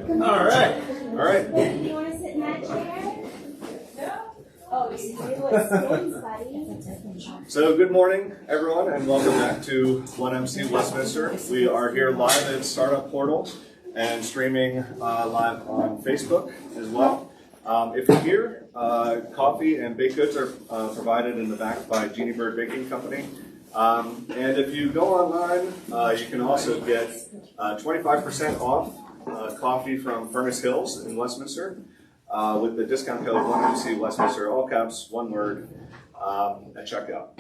All right. You want to sit in that chair? No. Oh, you do what spins, buddy. So good morning, everyone, and welcome back to 1MC Westminster. We are here live at Startup Portal and streaming live on Facebook as well. If you're here, coffee and baked goods are provided in the back by Jeannie Bird Baking Company. And if you go online, you can also get 25% off coffee from Furnace Hills in Westminster with the discount code 1MC Westminster, all caps, one word, at checkout.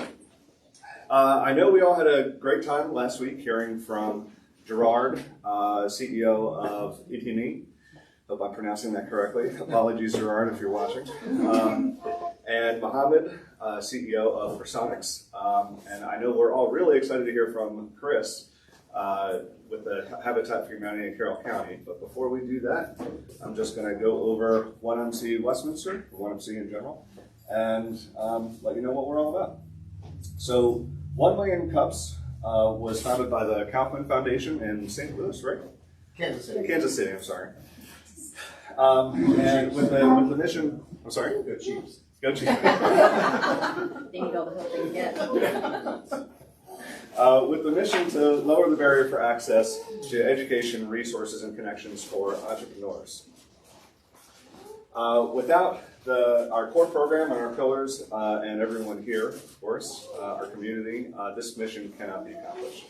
I know we all had a great time last week hearing from Gerard, CEO of ET&E. Hope I'm pronouncing that correctly. Apologies, Gerard, if you're watching. And Mohammed, CEO of Resonics. And I know we're all really excited to hear from Chris with the Habitat for Humanity in Carroll County. But before we do that, I'm just going to go over 1MC Westminster, or 1MC in general, and let you know what we're all about. So 1 Million Cups was founded by the Kaufman Foundation in St. Louis, right? Kansas City. Kansas City, I'm sorry. And with the mission, I'm sorry? Go Chiefs. Go Chiefs. They need all the help they can get. With the mission to lower the barrier for access to education, resources, and connections for entrepreneurs. Without our core program and our pillars, and everyone here, of course, our community, this mission cannot be accomplished.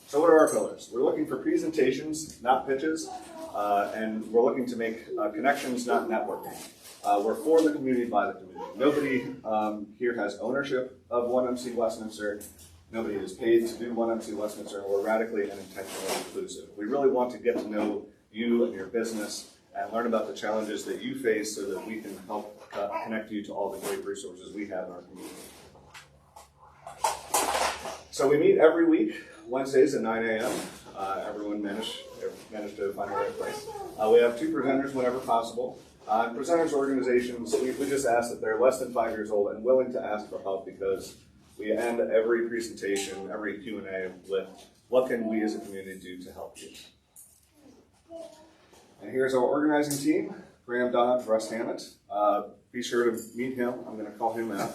So what are our pillars? We're looking for presentations, not pitches, and we're looking to make connections, not networking. We're for the community, by the community. Nobody here has ownership of 1MC Westminster. Nobody is paid to do 1MC Westminster, and we're radically and intentionally inclusive. We really want to get to know you and your business and learn about the challenges that you face so that we can help connect you to all the great resources we have in our community. So we meet every week, Wednesdays at 9 a.m. Everyone managed to find the right place. We have 2 presenters whenever possible. Presenters organizations, we just ask that they're less than 5 years old and willing to ask for help, because we end every presentation, every Q&A with, what can we as a community do to help you? And here's our organizing team: Graham Dodge, Russ Hammett. Be sure to meet him. I'm going to call him out.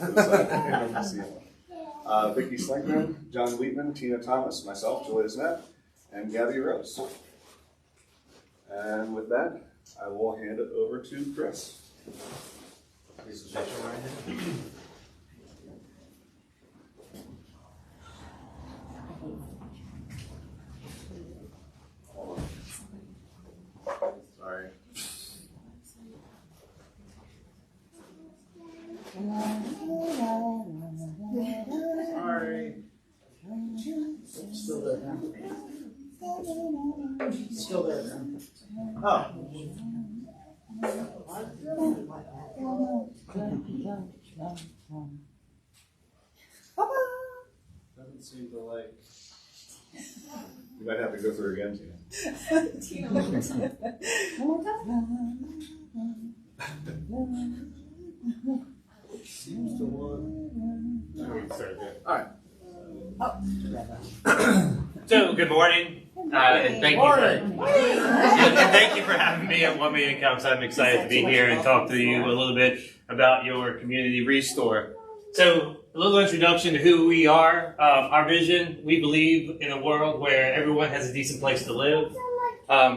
Vicki Slinkman, John Wheatman, Tina Thomas, myself, Julia Snett, and Gabby Rose. And with that, I will hand it over to Chris. Please raise your right hand. Sorry. Sorry. Still there now. Still there now. Oh. Doesn't seem to like. You might have to go through again, Tina. Seems to want. All right. So, good morning, and thank you for having me at 1 Million Cups. I'm excited to be here and talk to you a little bit about your community ReStore. So, a little introduction to who we are. Our vision: we believe in a world where everyone has a decent place to live.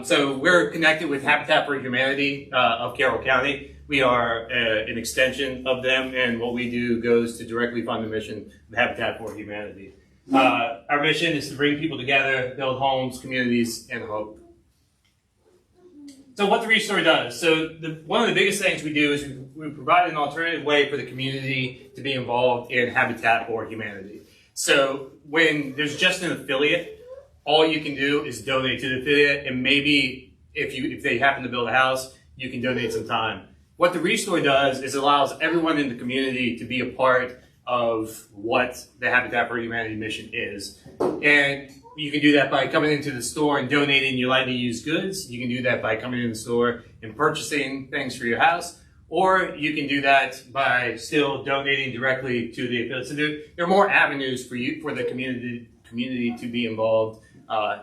So, we're connected with Habitat for Humanity of Carroll County. We are an extension of them, and what we do goes to directly fund the mission of Habitat for Humanity. Our mission is to bring people together, build homes, communities, and hope. So what the ReStore does. So one of the biggest things we do is we provide an alternative way for the community to be involved in Habitat for Humanity. So when there's just an affiliate, all you can do is donate to the affiliate, and maybe if they happen to build a house, you can donate some time. What the ReStore does is allows everyone in the community to be a part of what the Habitat for Humanity mission is. And you can do that by coming into the store and donating your lightly used goods. You can do that by coming in the store and purchasing things for your house. Or you can do that by still donating directly to the affiliate. So there are more avenues for the community to be involved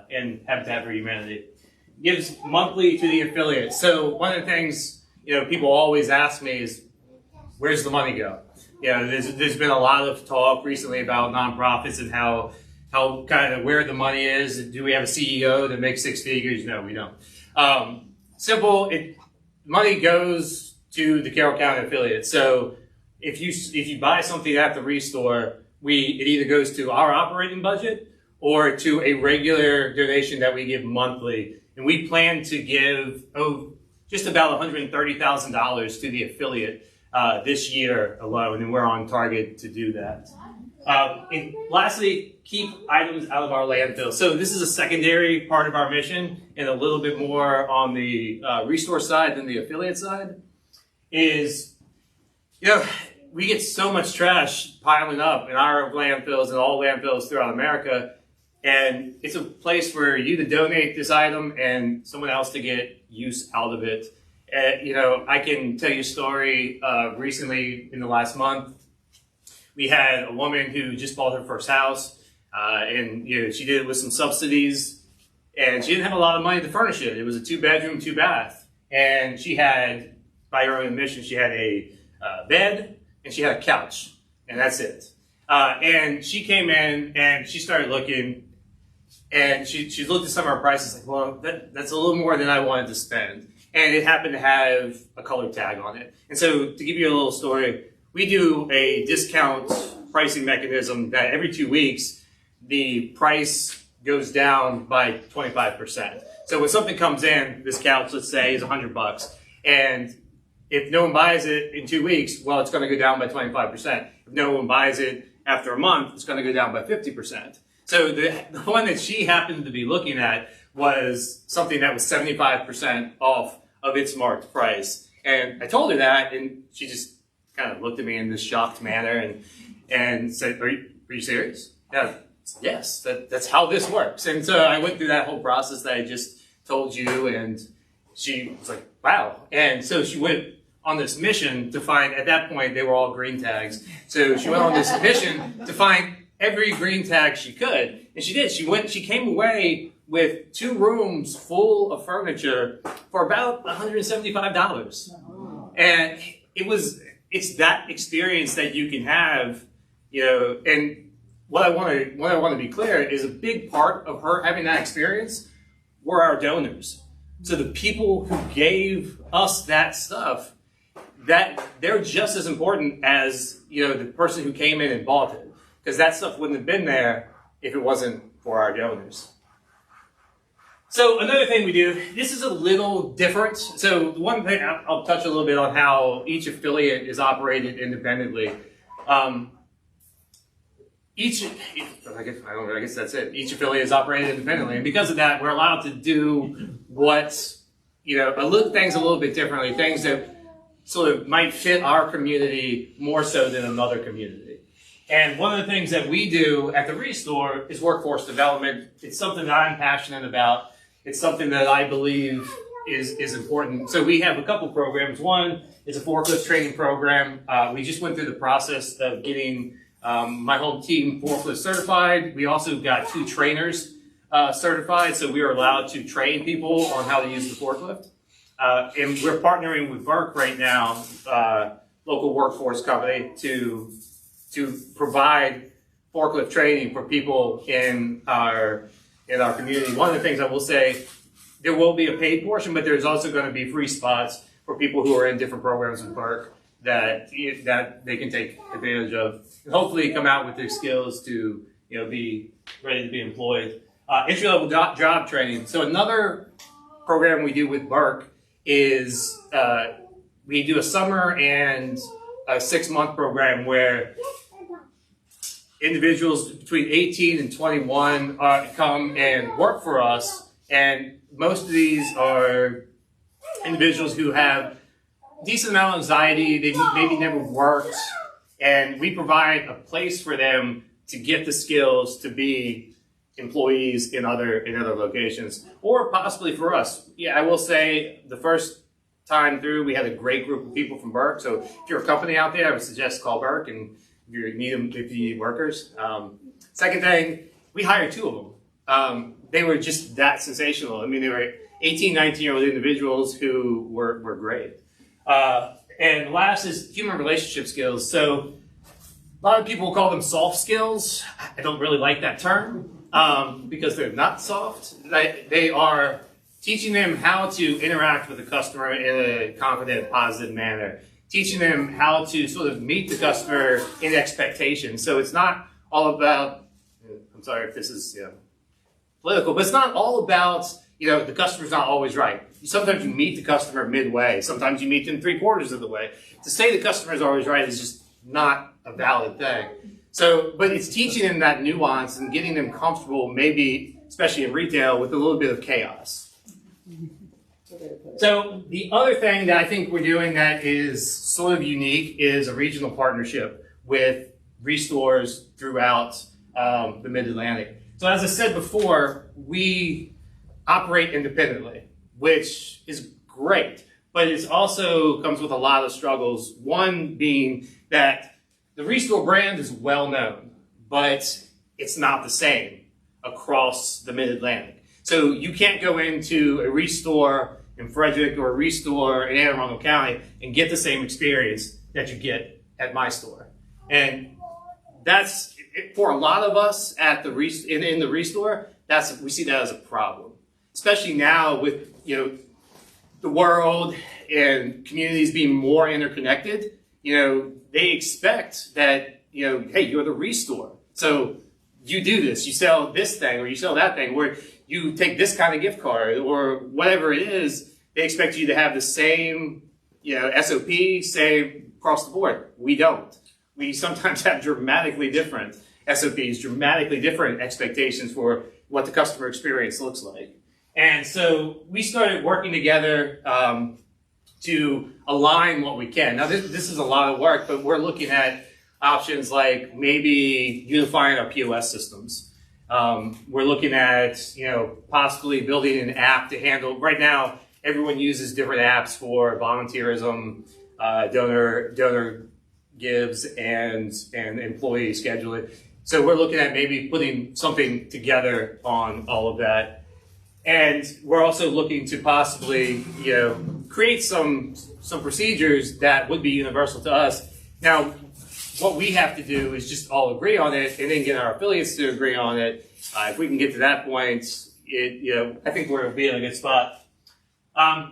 in Habitat for Humanity. gives monthly to the affiliate. So one of the things, people always ask me is, where's the money go? There's been a lot of talk recently about nonprofits and how kind of where the money is. Do we have a CEO that makes six figures? No, we don't. Simple. Money goes to the Carroll County affiliate. So if you buy something at the ReStore, it either goes to our operating budget or to a regular donation that we give monthly. And we plan to give just about $130,000 to the affiliate this year alone, and we're on target to do that. And lastly, keep items out of our landfill. So this is a secondary part of our mission, and a little bit more on the ReStore side than the affiliate side. We get so much trash piling up in our landfills and all landfills throughout America, and it's a place for you to donate this item and someone else to get use out of it. I can tell you a story. Recently, in the last month, we had a woman who just bought her first house, and she did it with some subsidies, and she didn't have a lot of money to furnish it. It was a 2-bedroom, 2-bath, and she had, by her own admission, she had a bed and she had a couch, and that's it. And she came in and she started looking, and she looked at some of our prices like, well, that's a little more than I wanted to spend. And it happened to have a color tag on it. And so to give you a little story, we do a discount pricing mechanism that every 2 weeks, the price goes down by 25%. So when something comes in, this couch, let's say, is $100, and if no one buys it in 2 weeks, well, it's going to go down by 25%. If no one buys it after a month, it's going to go down by 50%. So the one that she happened to be looking at was something that was 75% off of its marked price. And I told her that, and she just kind of looked at me in this shocked manner and said, are you serious? Yeah, yes, that's how this works. And so I went through that whole process that I just told you, and she was like, wow. And so she went on this mission to find, at that point, they were all green tags. So she went on this mission to find every green tag she could. And she did. She came away with 2 rooms full of furniture for about $175. And it's that experience that you can have, and what I want to be clear is a big part of her having that experience were our donors. So the people who gave us that stuff, that they're just as important as, the person who came in and bought it, because that stuff wouldn't have been there if it wasn't for our donors. So another thing we do, this is a little different. So one thing, I'll touch a little bit on how each affiliate is operated independently. I guess that's it. Each affiliate is operated independently, and because of that, we're allowed to do things a little bit differently, things that sort of might fit our community more so than another community. And one of the things that we do at the ReStore is workforce development. It's something that I'm passionate about. It's something that I believe is important. So we have a couple programs. One is a forklift training program. We just went through the process of getting my whole team forklift certified. We also got 2 trainers certified, so we are allowed to train people on how to use the forklift. And we're partnering with Burke right now, local workforce company, to provide forklift training for people in our community. One of the things I will say, there will be a paid portion, but there's also going to be free spots for people who are in different programs with Burke that they can take advantage of, and hopefully come out with their skills to be ready to be employed. Entry-level job training. So another program we do with Burke is we do a summer and a 6-month program where individuals between 18 and 21 come and work for us, and most of these are individuals who have decent amount of anxiety. They maybe never worked, and we provide a place for them to get the skills to be employees in other locations, or possibly for us. Yeah, I will say the first time through, we had a great group of people from Burke. So if you're a company out there, I would suggest call Burke, and if you need workers. Second thing, we hired 2 of them. They were just that sensational. I mean, 18, 19-year-old individuals who were great. And last is human relationship skills. So a lot of people call them soft skills. I don't really like that term because they're not soft. They are teaching them how to interact with the customer in a confident, positive manner. Teaching them how to sort of meet the customer in expectations. So it's not all about, I'm sorry if this is political, but it's not all about, the customer's not always right. Sometimes you meet the customer midway. Sometimes you meet them 3/4 of the way. To say the customer is always right is just not a valid thing. So, but it's teaching them that nuance and getting them comfortable, maybe, especially in retail, with a little bit of chaos. So the other thing that I think we're doing that is sort of unique is a regional partnership with ReStores throughout the Mid-Atlantic. So as I said before, we operate independently, which is great, but it also comes with a lot of struggles. One being that the ReStore brand is well known, but it's not the same across the Mid-Atlantic. So you can't go into a ReStore in Frederick or a ReStore in Anne Arundel County and get the same experience that you get at my store. And that's, for a lot of us at the in the ReStore, we see that as a problem. Especially now with the world and communities being more interconnected, they expect that hey, you're the ReStore, so you do this, you sell this thing or you sell that thing, where you take this kind of gift card or whatever it is. They expect you to have the same SOP, same across the board. We don't. We sometimes have dramatically different SOPs, dramatically different expectations for what the customer experience looks like. And so we started working together to align what we can. Now, this is a lot of work, but we're looking at options like maybe unifying our POS systems. We're looking at, possibly building an app to handle. Right now, everyone uses different apps for volunteerism, donor gives, and employee scheduling. So we're looking at maybe putting something together on all of that. And we're also looking to possibly, create some procedures that would be universal to us. Now, what we have to do is just all agree on it and then get our affiliates to agree on it. If we can get to that point, I think we're going to be in a good spot.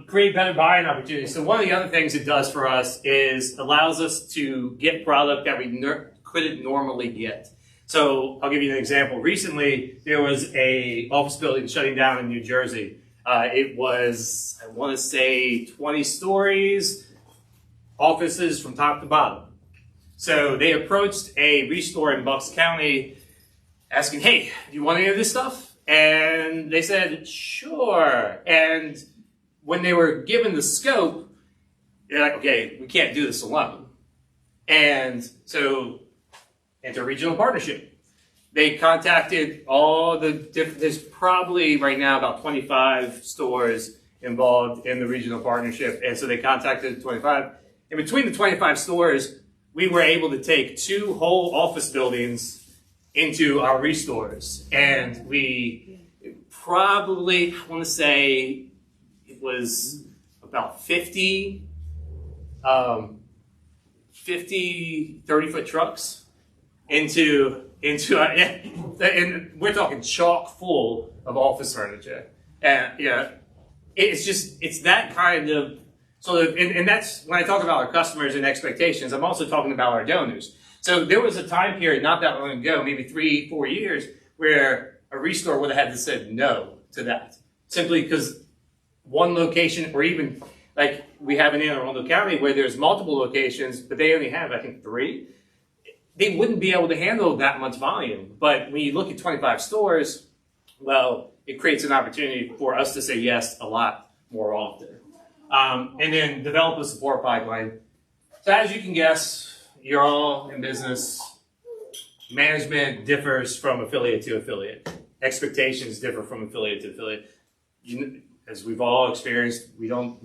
Create better buying opportunities. So one of the other things it does for us is allows us to get product that we couldn't normally get. So I'll give you an example. Recently, there was a office building shutting down in New Jersey. It was, I want to say, 20 stories, offices from top to bottom. So they approached a ReStore in Bucks County asking, hey, do you want any of this stuff? And they said, sure. And when they were given the scope, they're like, okay, we can't do this alone. And so enter regional partnership. They contacted all the different, there's probably right now about 25 stores involved in the regional partnership. And so they contacted 25. In between the 25 stores, we were able to take 2 whole office buildings into our ReStores. And we probably, I want to say, it was about 50 30-foot trucks into and we're talking chock full of office furniture. And it's that kind of sort of, and that's when I talk about our customers and expectations, I'm also talking about our donors. So there was a time period not that long ago, maybe 3-4 years, where a ReStore would have had to say no to that, simply because one location, or even like we have in Anne Arundel County where there's multiple locations, but they only have, I think, 3. They wouldn't be able to handle that much volume. But when you look at 25 stores, well, it creates an opportunity for us to say yes a lot more often. And then develop a support pipeline. So as you can guess, you're all in business. Management differs from affiliate to affiliate. Expectations differ from affiliate to affiliate. As we've all experienced, we don't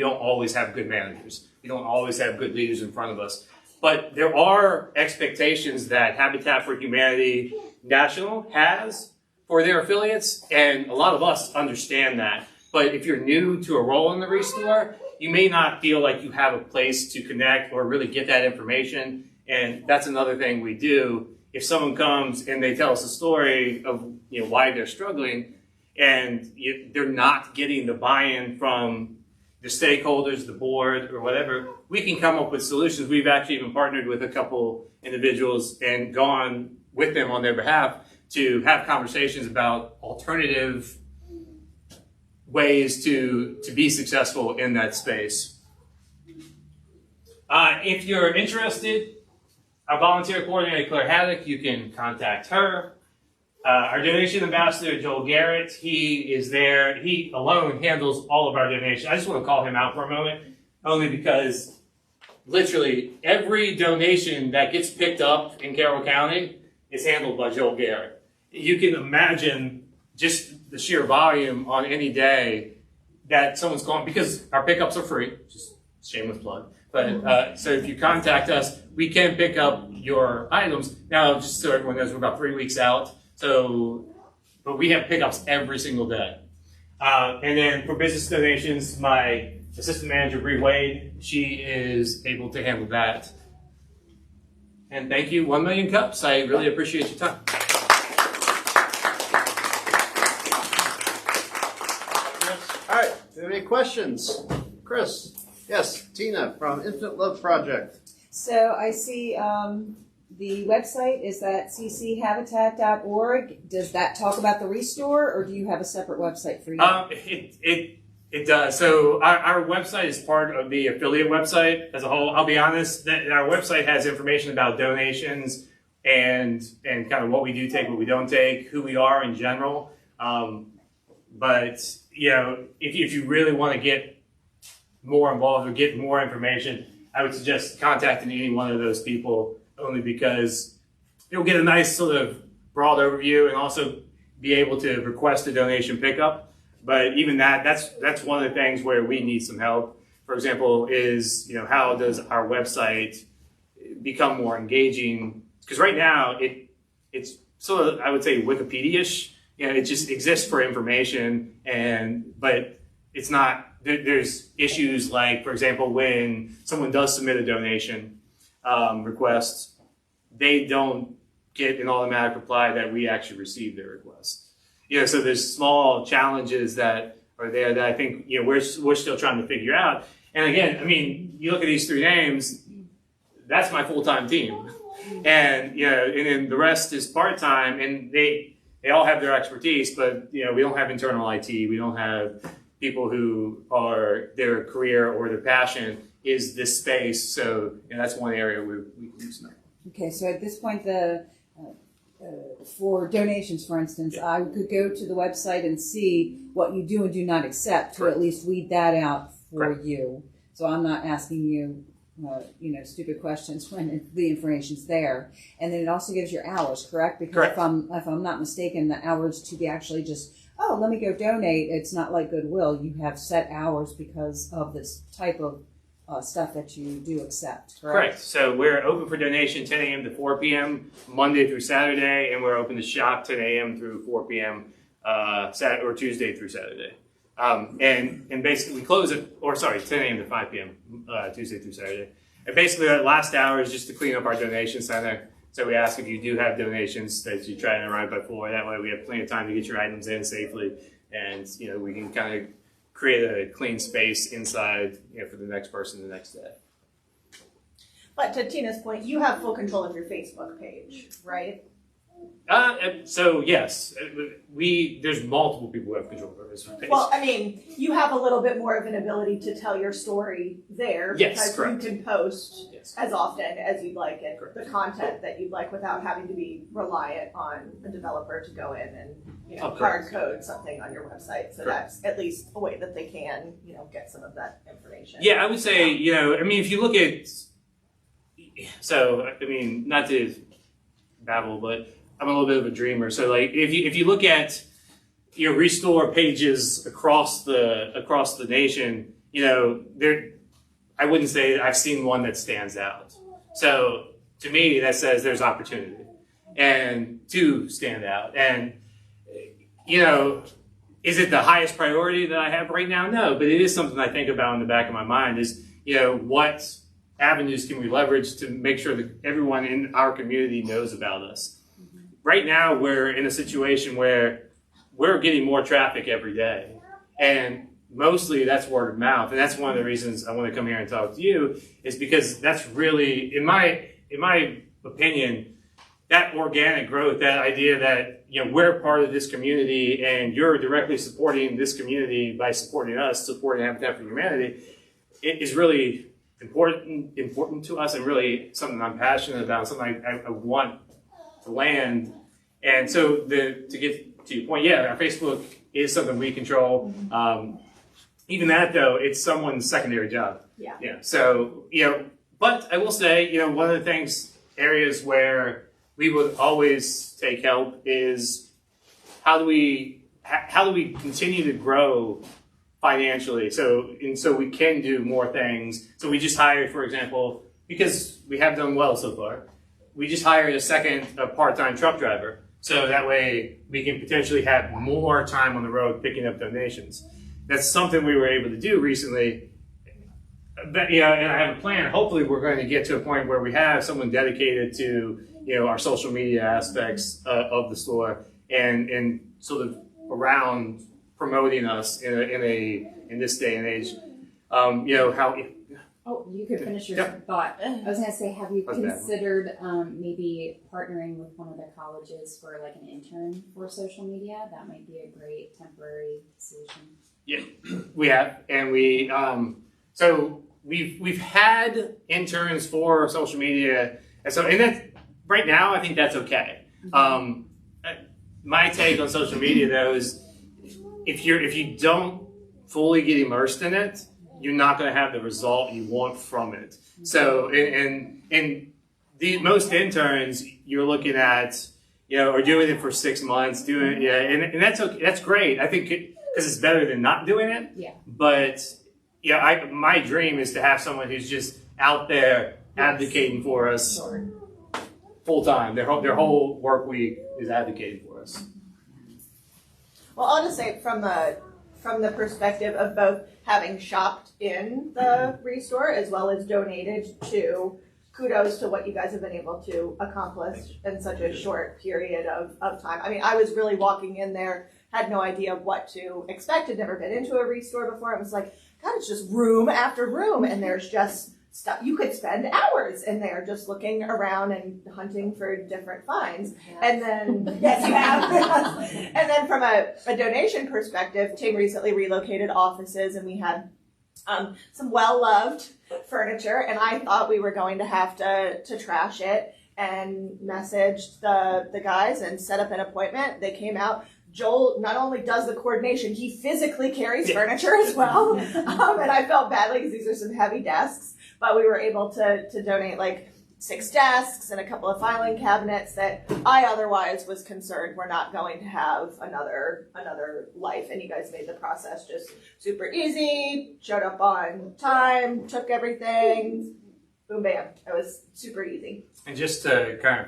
always have good managers. We don't always have good leaders in front of us. But there are expectations that Habitat for Humanity National has for their affiliates, and a lot of us understand that. But if you're new to a role in the ReStore, you may not feel like you have a place to connect or really get that information. And that's another thing we do. If someone comes and they tell us a story of why they're struggling, and they're not getting the buy-in from the stakeholders, the board, or whatever, we can come up with solutions. We've actually even partnered with a couple individuals and gone with them on their behalf to have conversations about alternative ways to be successful in that space. If you're interested, our volunteer coordinator, Claire Haddock, you can contact her. Our donation ambassador, Joel Garrett, he is there. He alone handles all of our donations. I just want to call him out for a moment, only because literally every donation that gets picked up in Carroll County is handled by Joel Garrett. You can imagine just the sheer volume on any day that someone's calling, because our pickups are free, just shameless plug. But so if you contact us, we can pick up your items. Now, just so everyone knows, we're about 3 weeks out. But we have pickups every single day. And then for business donations, my assistant manager, Bree Wade, she is able to handle that. And thank you, 1 million cups. I really appreciate your time. All right, do you have any questions? Chris? Yes, Tina from Infinite Love Project. So I see the website is that cchabitat.org. Does that talk about the ReStore, or do you have a separate website for you? It does. So our website is part of the affiliate website as a whole. I'll be honest, that our website has information about donations and kind of what we do take, what we don't take, who we are in general. But if you really want to get more involved or get more information, I would suggest contacting any one of those people, only because you'll get a nice sort of broad overview and also be able to request a donation pickup. But even that's one of the things where we need some help. For example, is how does our website become more engaging? Because right now it's sort of, I would say, Wikipedia-ish. It just exists for information, but it's not. There's issues like, for example, when someone does submit a donation request, they don't get an automatic reply that we actually received their request. So there's small challenges that are there that I think we're still trying to figure out. And again, I mean, you look at these 3 names, that's my full-time team, and and then the rest is part-time, and they all have their expertise, but we don't have internal IT, we don't have people who are their career or their passion is this space. So that's one area we can use. Okay, so at this point, for donations, for instance, I could go to the website and see what you do and do not accept to at least weed that out for you. So I'm not asking you, stupid questions when the information's there. And then it also gives your hours, correct? Because if I'm not mistaken, the hours to be actually just, let me go donate. It's not like Goodwill. You have set hours because of this type of stuff that you do accept, correct? Correct. So we're open for donation 10 a.m. to 4 p.m. Monday through Saturday, and we're open to shop 10 a.m. through 4 p.m. Or Tuesday through Saturday. And basically we close at, 10 a.m. to 5 p.m. Tuesday through Saturday. And basically that last hour is just to clean up our donation center. So we ask if you do have donations that you try and arrive by 4. That way we have plenty of time to get your items in safely, and we can kind of create a clean space inside for the next person the next day. But to Tina's point, you have full control of your Facebook page, right? So yes, there's multiple people who have control of our Facebook page. Well, I mean, you have a little bit more of an ability to tell your story there. Yes, because correct. you can post Yes. as often as you'd like and Correct. the content that you'd like without having to be reliant on a developer to go in and hard code something on your website. So Correct. that's at least a way that they can get some of that information. Yeah, I would say if you look at, not to babble, but I'm a little bit of a dreamer. So like if you look at ReStore pages across the nation, I wouldn't say I've seen one that stands out. So to me, that says there's opportunity and to stand out. And Is it the highest priority that I have right now? No, but it is something I think about in the back of my mind is, what avenues can we leverage to make sure that everyone in our community knows about us? Right now, we're in a situation where we're getting more traffic every day. And mostly that's word of mouth. And that's one of the reasons I want to come here and talk to you is because that's really, in my opinion, that organic growth, that idea that, we're part of this community and you're directly supporting this community by supporting us, supporting Habitat for Humanity, it is really important to us and really something I'm passionate about, something I want to land. And so to get to your point, yeah, our Facebook is something we control. Even that though, it's someone's secondary job. Yeah. So, but I will say, one of the areas where we would always take help is how do we continue to grow financially? So we can do more things. So we just hired, for example, because we have done well so far, we just hired a part-time truck driver. So that way we can potentially have more time on the road picking up donations. That's something we were able to do recently. But, and I have a plan. Hopefully we're going to get to a point where we have someone dedicated to, our social media aspects of the store and sort of around promoting us in this day and age. How. Oh, you could finish your thought. I was going to say, have you considered maybe partnering with one of the colleges for like an intern for social media? That might be a great temporary solution. Yeah, we have, and so we've had interns for social media, and that's right now. I think that's okay. My take on social media though is if you don't fully get immersed in it, you're not going to have the result you want from it. So, and most interns you're looking at, are doing it for 6 months, and that's okay. That's great. I think because it's better than not doing it. Yeah. But my dream is to have someone who's just out there advocating for us full time. Their whole work week is advocating for us. Well, I'll just say from the perspective of both having shopped in the ReStore as well as donated to, kudos to what you guys have been able to accomplish in such a short period of time. I mean, I was really walking in there, had no idea what to expect, had never been into a ReStore before. I was like, God, it's just room after room, and there's just stuff. You could spend hours in there just looking around and hunting for different finds. And then, yes, you have. And then from a donation perspective, Ting recently relocated offices, and we had some well-loved furniture, and I thought we were going to have to trash it, and messaged the guys and set up an appointment. They came out. Joel not only does the coordination, he physically carries furniture as well. And I felt badly because these are some heavy desks, but we were able to donate like 6 desks and a couple of filing cabinets that I otherwise was concerned were not going to have another life. And you guys made the process just super easy, showed up on time, took everything, boom, bam. It was super easy. And just to kind of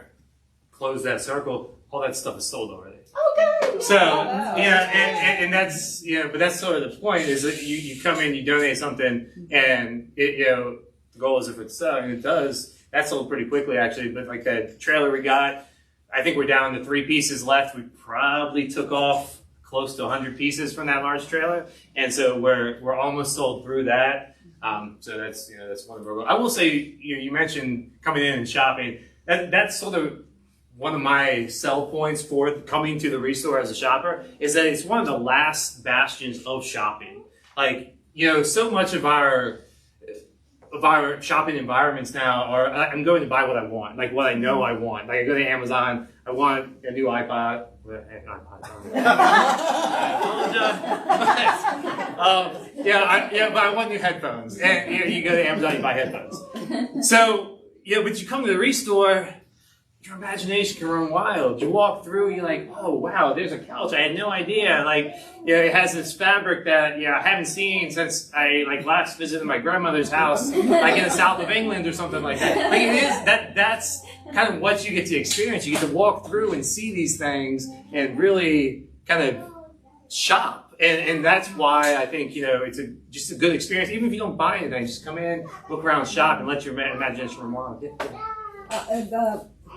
close that circle, all that stuff is sold already. Oh, good. So, and that's, but that's sort of the point is that you come in, you donate something, and the goal is if it's selling, and it does, that sold pretty quickly actually, but like that trailer we got, I think we're down to 3 pieces left. We probably took off close to 100 pieces from that large trailer, and so we're almost sold through that. So that's one of our goals. I will say, you mentioned coming in and shopping. That's sort of one of my sell points for coming to the ReStore as a shopper is that it's one of the last bastions of shopping. Like, so much of our shopping environments now are, I'm going to buy what I want, like what I know I want. Like I go to Amazon, I want a new iPod. But I want new headphones. And you go to Amazon, you buy headphones. So, but you come to the ReStore, your imagination can run wild. You walk through, you're like, oh wow, there's a couch. I had no idea. Like, it has this fabric that I haven't seen since I last visited my grandmother's house, like in the south of England or something like that. Like it is that's kind of what you get to experience. You get to walk through and see these things and really kind of shop. And that's why I think, it's just a good experience. Even if you don't buy anything, just come in, look around, shop, and let your imagination run wild.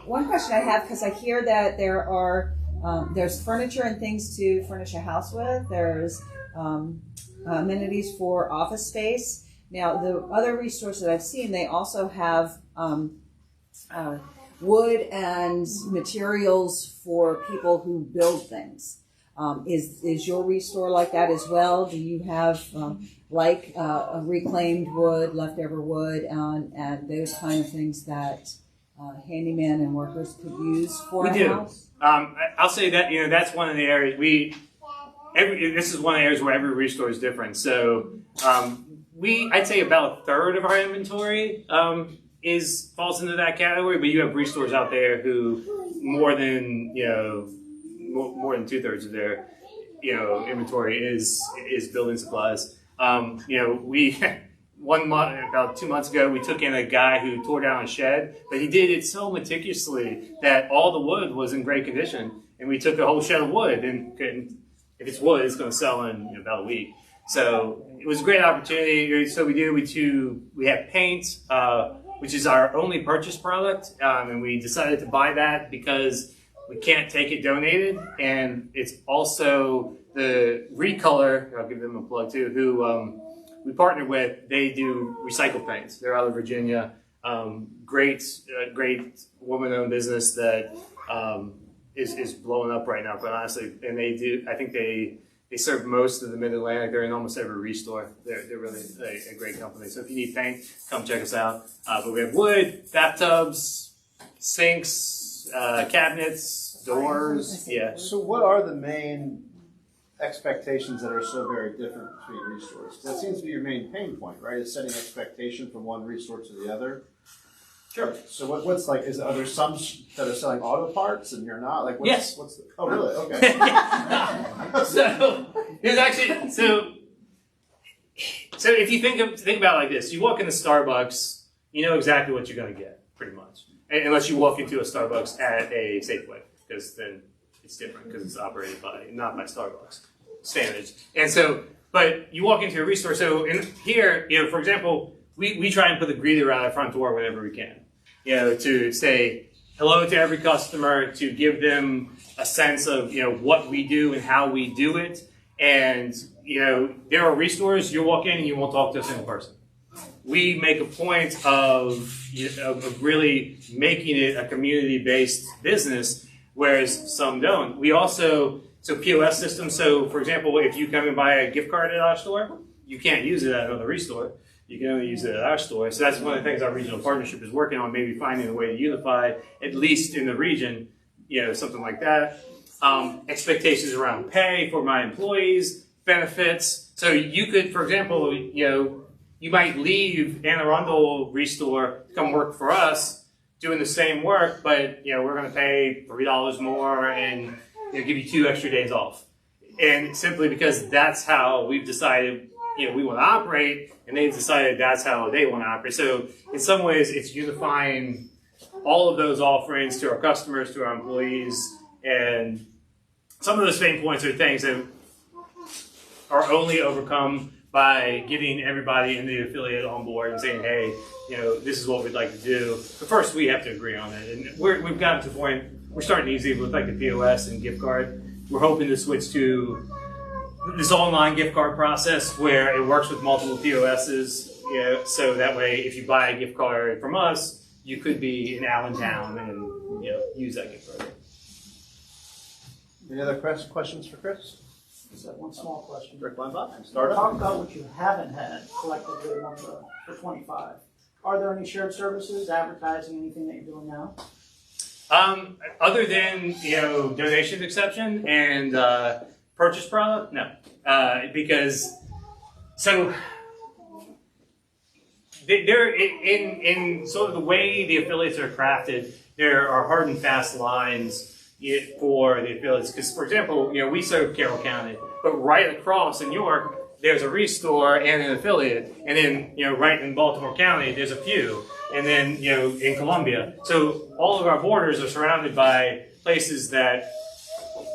One question I have, because I hear that there's furniture and things to furnish a house with. There's amenities for office space. Now, the other ReStores that I've seen, they also have wood and materials for people who build things. Is your ReStore like that as well? Do you have a reclaimed wood, leftover wood, and those kind of things that handyman and workers could use for a house? I'll say that that's one of the areas this is one of the areas where every ReStore is different. So I'd say about a third of our inventory falls into that category, but you have ReStores out there who more than 2/3 of their inventory is building supplies. About 2 months ago, we took in a guy who tore down a shed, but he did it so meticulously that all the wood was in great condition, and we took a whole shed of wood, and if it's wood, it's going to sell in about a week. So it was a great opportunity. So we have paint, which is our only purchase product, and we decided to buy that because we can't take it donated, and it's also the Recolor. I'll give them a plug too. Who we partnered with. They do recycled paints. They're out of Virginia. Great woman-owned business that is blowing up right now, quite honestly. And they do. I think they serve most of the Mid-Atlantic. They're in almost every ReStore. They're really a great company. So if you need paint, come check us out. But we have wood, bathtubs, sinks, cabinets, doors. Yeah. So what are the main expectations that are so very different between ReStores? That seems to be your main pain point, right? Is setting expectation from one ReStore to the other. Sure. So what's like? Are there some that are selling auto parts and you're not? Like, Yes. Oh, really? Okay. So it's actually so if you think about it like this, you walk into Starbucks, you know exactly what you're going to get, pretty much, unless you walk into a Starbucks at a Safeway, because then it's different because it's operated not by Starbucks standards. And so, but you walk into a ReStore. So in here, for example, we try and put the greeter out the front door whenever we can. To say hello to every customer, to give them a sense of, what we do and how we do it. And, there are ReStores, you walk in and you won't talk to a single person. We make a point of really making it a community-based business, whereas some don't. We also, POS systems, so for example, if you come and buy a gift card at our store, you can't use it at another ReStore. You can only use it at our store. So that's one of the things our regional partnership is working on, maybe finding a way to unify, at least in the region, something like that. Expectations around pay for my employees, benefits. So you could, for example, you might leave Anne Arundel ReStore to come work for us doing the same work, but we're going to pay $3 more and give you 2 extra days off. And simply because that's how we've decided we want to operate, and they've decided that's how they want to operate. So in some ways, it's unifying all of those offerings to our customers, to our employees, and some of those pain points are things that are only overcome by getting everybody in the affiliate on board and saying, hey, this is what we'd like to do. But first, we have to agree on it. And we've gotten to the point, we're starting easy with like the POS and gift card. We're hoping to switch to this online gift card process where it works with multiple POSs, so that way if you buy a gift card from us, you could be in Allentown and use that gift card. Any other questions for Chris? Just have one small question. Rick Weinbach, Talk about what you haven't had collectively for 25. Are there any shared services, advertising, anything that you're doing now? Other than donation exception and purchase product, no, because they're in sort of the way the affiliates are crafted. There are hard and fast lines for the affiliates. Because, for example, we serve Carroll County, but right across in York, there's a ReStore and an affiliate, and then right in Baltimore County, there's a few, and then in Columbia. So all of our borders are surrounded by places that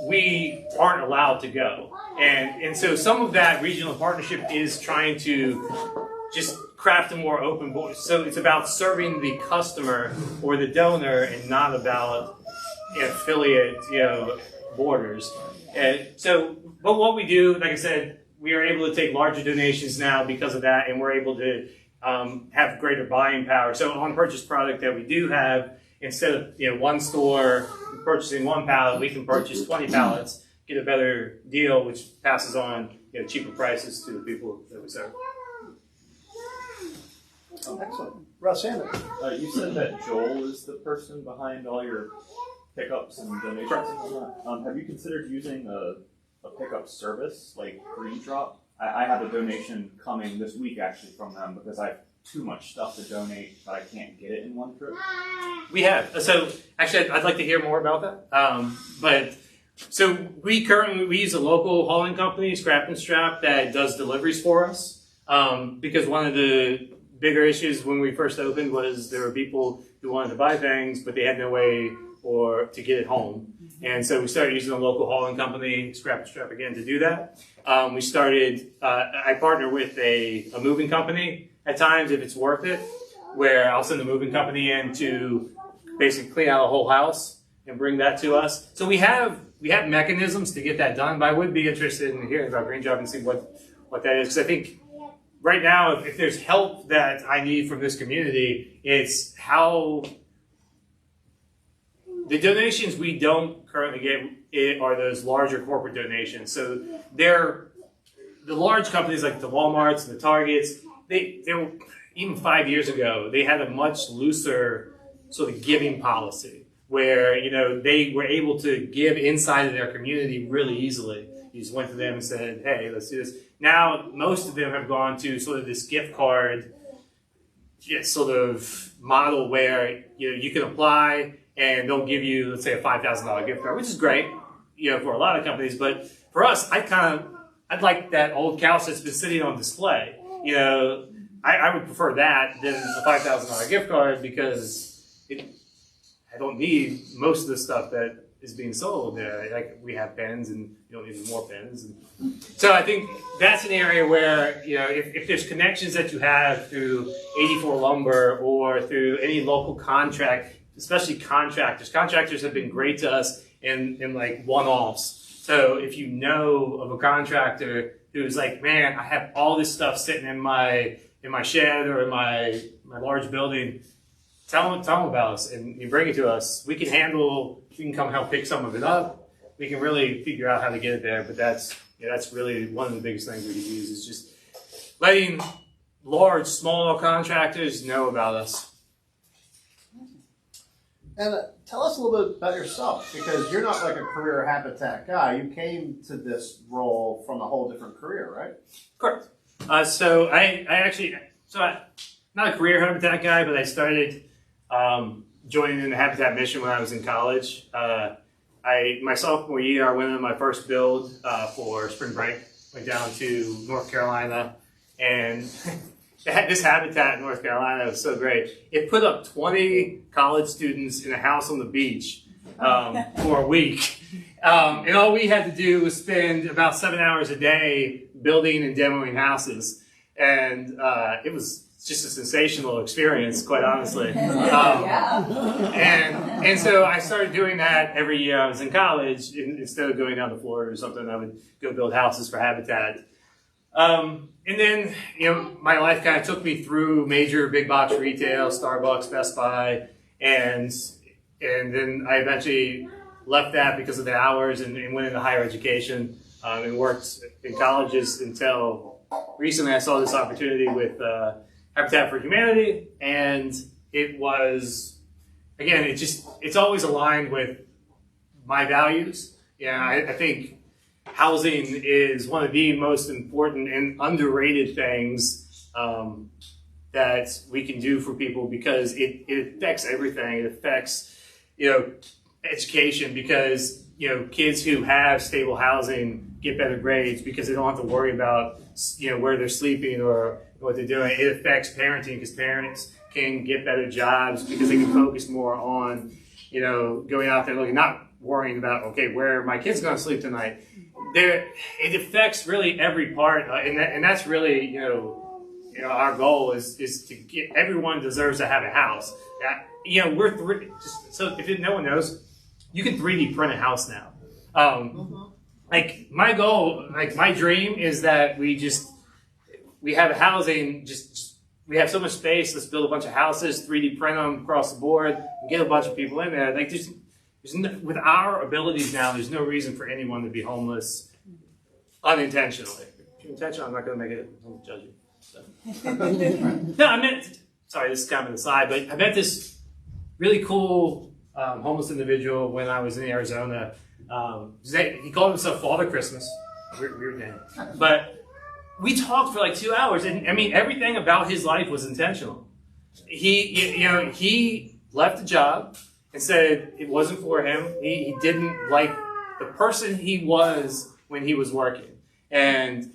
we aren't allowed to go. And so some of that regional partnership is trying to just craft a more open board. So it's about serving the customer or the donor and not about affiliate, borders. And so, but what we do, like I said, we are able to take larger donations now because of that, and we're able to have greater buying power. So on purchase product that we do have, instead of one store purchasing 1 pallet, we can purchase 20 pallets, get a better deal, which passes on cheaper prices to the people that we serve. Oh, excellent. Russ Sanders. You said that Joel is the person behind all your pickups and donations and whatnot. Have you considered using a pickup service like Green Drop? I have a donation coming this week actually from them because I have too much stuff to donate, but I can't get it in one trip. We have. So actually, I'd like to hear more about that. So we use a local hauling company, Scrap and Strap, that does deliveries for us. Because one of the bigger issues when we first opened was there were people who wanted to buy things, but they had no way to get it home. And so we started using a local hauling company, Scrap and Strap again, to do that. We started, I partner with a moving company at times if it's worth it, where I'll send the moving company in to basically clean out a whole house and bring that to us. So we have mechanisms to get that done, but I would be interested in hearing about Green Drop and see what that is. Because I think right now, if there's help that I need from this community, it's how the donations we don't currently get are those larger corporate donations. So they're the large companies like the Walmarts and the Targets. They were, even 5 years ago, they had a much looser sort of giving policy where, they were able to give inside of their community really easily. You just went to them and said, hey, let's do this. Now, most of them have gone to sort of this gift card sort of model where, you can apply and they'll give you, let's say, a $5,000 gift card, which is great, for a lot of companies. But for us, I'd like that old couch that's been sitting on display. I would prefer that than a $5,000 gift card because I don't need most of the stuff that is being sold there. Like we have pens and you don't need more pens. And so I think that's an area where, if there's connections that you have through 84 Lumber or through any local contract, especially contractors. Contractors have been great to us in like one-offs. So if you know of a contractor who's like, man, I have all this stuff sitting in my shed or in my large building, tell them about us and you bring it to us. We can come help pick some of it up. We can really figure out how to get it there. But that's really one of the biggest things we could use is just letting large, small contractors know about us. And tell us a little bit about yourself, because you're not like a career habitat guy. You came to this role from a whole different career, right? Correct. So I'm not a career habitat guy, but I started joining in the Habitat mission when I was in college. My sophomore year, I went on my first build for spring break. Went down to North Carolina, and this habitat in North Carolina was so great. It put up 20 college students in a house on the beach for a week. And all we had to do was spend about 7 hours a day building and demoing houses. And it was just a sensational experience, quite honestly. And so I started doing that every year I was in college. Instead of going down to Florida or something, I would go build houses for Habitat. And then, my life kind of took me through major big box retail, Starbucks, Best Buy, and then I eventually left that because of the hours and went into higher education and worked in colleges until recently I saw this opportunity with Habitat for Humanity, and it was, again, it's always aligned with my values. I think housing is one of the most important and underrated things that we can do for people because it affects everything. It affects, education because, kids who have stable housing get better grades because they don't have to worry about, where they're sleeping or what they're doing. It affects parenting because parents can get better jobs because they can focus more on, going out there looking, not worrying about, okay, where are my kids going to sleep tonight? It affects really every part, and that's really, our goal is to get, everyone deserves to have a house. So if no one knows, you can 3D print a house now. Like my goal, like my dream is that we have a housing, we have so much space, let's build a bunch of houses, 3D print them across the board, and get a bunch of people in there. Like with our abilities now, there's no reason for anyone to be homeless unintentionally. If you're intentional, I'm not going to make it, I won't judge you. So. No, sorry, this is kind of an aside, but I met this really cool homeless individual when I was in Arizona. He called himself Father Christmas. Weird name. But we talked for like 2 hours, and I mean, everything about his life was intentional. He left the job and said it wasn't for him. He didn't like the person he was when he was working. And,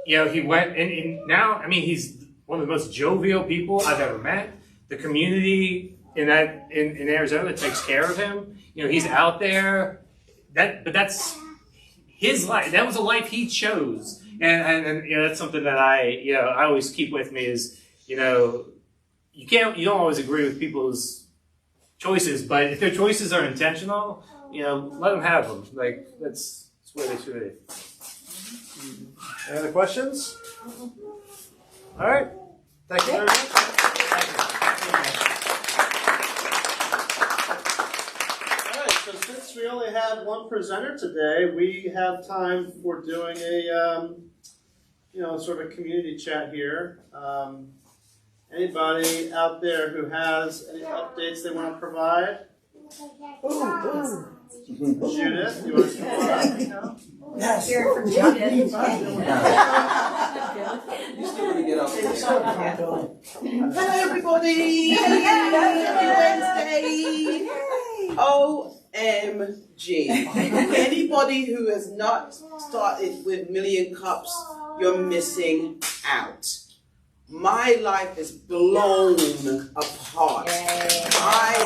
he went, and now, I mean, he's one of the most jovial people I've ever met. The community in Arizona takes care of him. He's out there. But that's his life. That was a life he chose. And that's something that I always keep with me is, you don't always agree with people's choices, but if their choices are intentional, let them have them. Like that's where they should be. Any other questions? All right. Thank you very much. All right. So since we only have one presenter today, we have time for doing a sort of community chat here. Anybody out there who has any updates they want to provide? Judith, you want to start? Yes. Here for Judith. You still want to get up? Hello, everybody. Happy Wednesday. OMG. Anybody who has not started with Million Cups, you're missing out. My life is blown apart. I